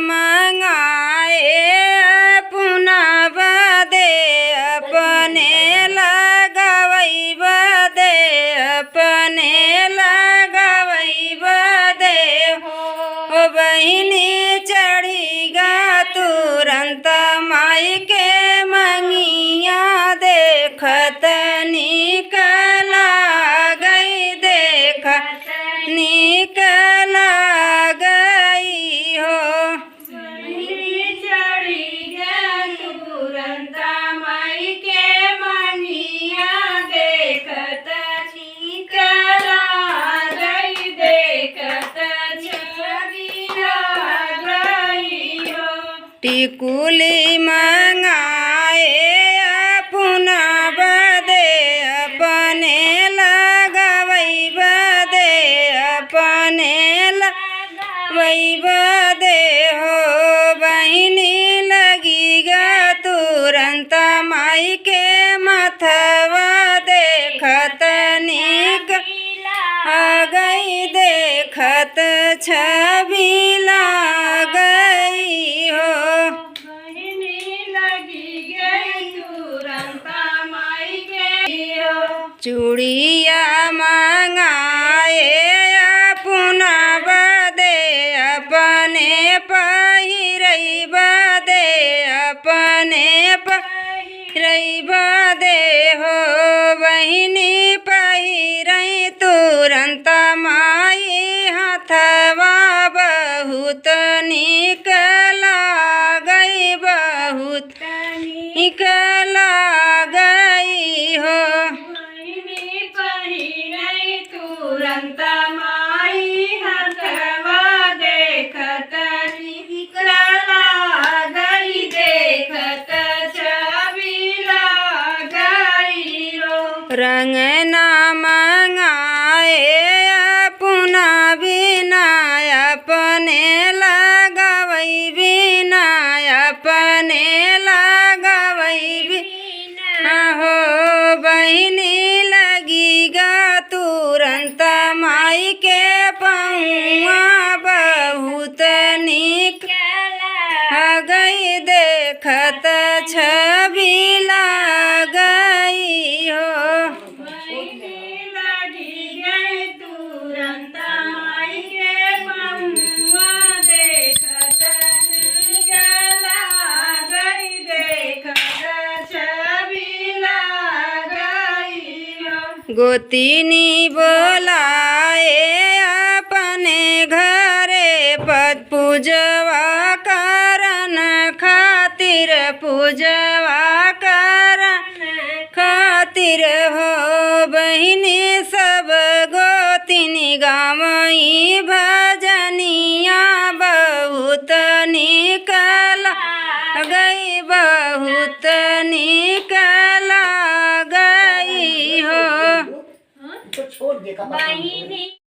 मंगाए अपना बदे अपने लगवई बदे अपने लगवई बदे हो बहिनी चढ़ी गा तुरंत माई के मंगिया देखत निकला गई देखत निकला गई हो बहिनी चढ़ी गा तुरंत माई के मंगिया देखत निकला गई देखत टिकुली मंगाए अपना बदे अपने लगवई बदे अपने लगवई बदे हो बहिनी लगी गा तुरंत माई के मथवा देखत निक आ गई देखत छबिला गई हो बहिनी लगी गई तुरंत माई के हो चूड़िया मंगाए अपना बदे अपने पहिरई बदे अपने पहिरई बदे हो बहिनी पहिरई तुरंत माई हाथवा बहुत निकला गई बहुत निकला गई हो बहिनी पहिरई तुरंत माई हाथवा देखत निकला गई देखत छबिला गई हो रंग ना मंगाए अपना बिना अपने लगवई बिना अपने लगवई बिना हो बहिनी लगी गा तुरंत माई के पौआ बहुत निक गई देखत छबिला गई हो बहिनी लगी गई तुरंत माई के पौआ देखत निकला गई देखत छबिला गई हो गोतिनी बोलाए अपने घरे पद पूजवा करन खातिर पूजवा करन खातिर हो बहिनी सब गोतिनी गावई भजनिया बहुत निकला गई बहुत निकला गई हो बहिनी।